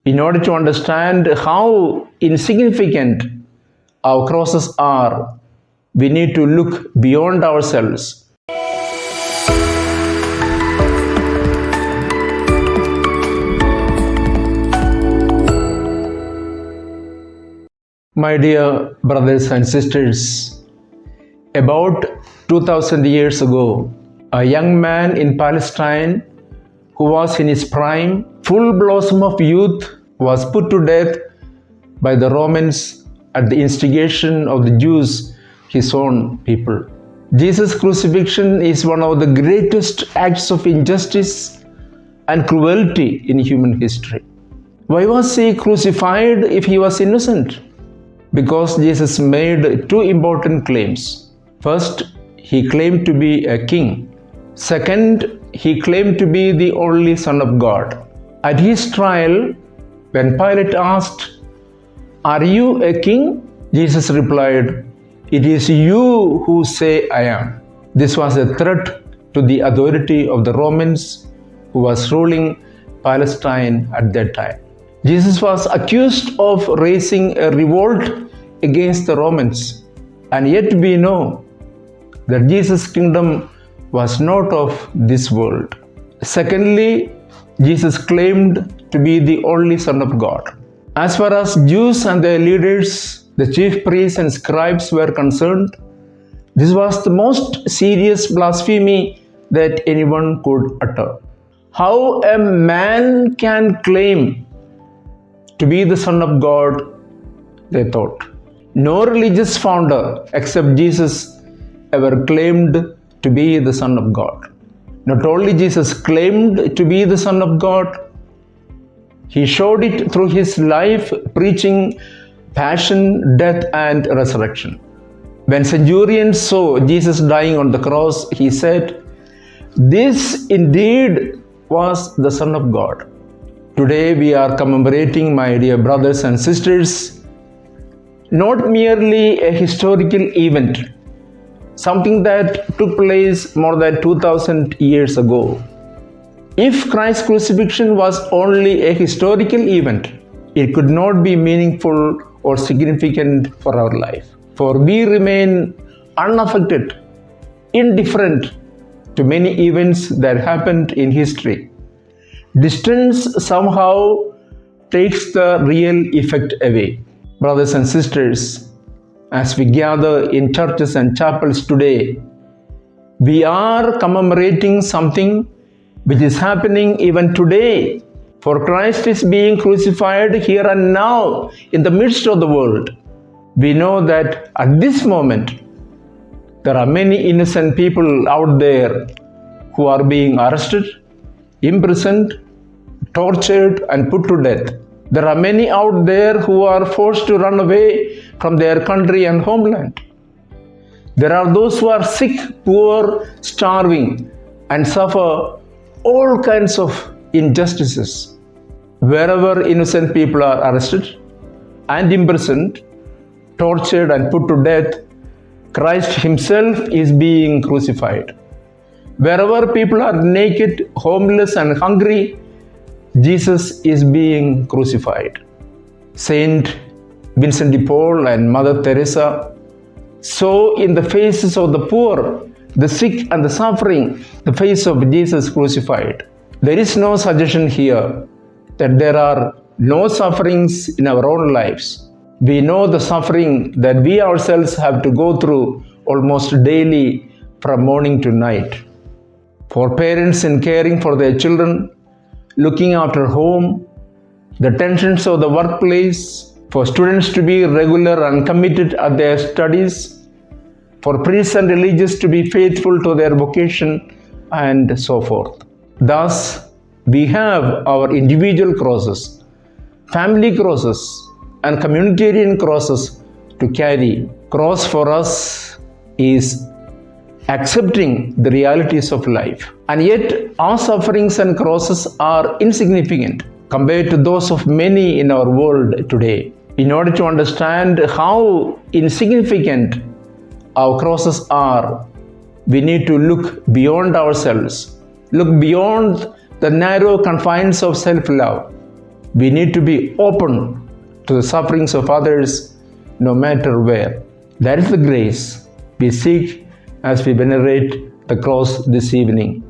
In order to understand how insignificant our crosses are, we need to look beyond ourselves. My dear brothers and sisters, about 2000 years ago, a young man in Palestine who was in his prime, full blossom of youth, was put to death by the Romans at the instigation of the Jews, his own people. Jesus' crucifixion is one of the greatest acts of injustice and cruelty in human history. Why was he crucified if he was innocent? Because Jesus made two important claims. First, he claimed to be a king. Second, he claimed to be the only Son of God. At his trial, when Pilate asked, "Are you a king?" Jesus replied, "It is you who say I am." This was a threat to the authority of the Romans who was ruling Palestine at that time. Jesus was accused of raising a revolt against the Romans, and yet we know that Jesus' kingdom was not of this world. Secondly, Jesus claimed to be the only Son of God. As far as Jews and their leaders, the chief priests and scribes were concerned, this was the most serious blasphemy that anyone could utter. How a man can claim to be the Son of God, they thought. No religious founder except Jesus ever claimed to be the Son of God. Not only Jesus claimed to be the Son of God, he showed it through his life, preaching passion, death, and resurrection. When centurions saw Jesus dying on the cross, he said, "This indeed was the Son of God." Today we are commemorating, my dear brothers and sisters, not merely a historical event, something that took place more than 2000 years ago. If Christ's crucifixion was only a historical event, it could not be meaningful or significant for our life. For we remain unaffected, indifferent to many events that happened in history. Distance somehow takes the real effect away. Brothers and sisters, as we gather in churches and chapels today, we are commemorating something which is happening even today. For Christ is being crucified here and now in the midst of the world. We know that at this moment, there are many innocent people out there who are being arrested, imprisoned, tortured, and put to death. There are many out there who are forced to run away from their country and homeland. There are those who are sick, poor, starving, and suffer all kinds of injustices. Wherever innocent people are arrested and imprisoned, tortured, and put to death, Christ himself is being crucified. Wherever people are naked, homeless, and hungry, Jesus is being crucified. Saint Vincent de Paul and Mother Teresa saw in the faces of the poor, the sick, and the suffering, the face of Jesus crucified. There is no suggestion here that there are no sufferings in our own lives. We know the suffering that we ourselves have to go through almost daily from morning to night. For parents in caring for their children, looking after home, the tensions of the workplace, for students to be regular and committed at their studies, for priests and religious to be faithful to their vocation, and so forth. Thus, we have our individual crosses, family crosses, and communitarian crosses to carry. Cross for us is accepting the realities of life. And yet, our sufferings and crosses are insignificant compared to those of many in our world today. In order to understand how insignificant our crosses are, we need to look beyond ourselves, look beyond the narrow confines of self-love, We need to be open to the sufferings of others no matter where. That is the grace we seek as we venerate the cross this evening.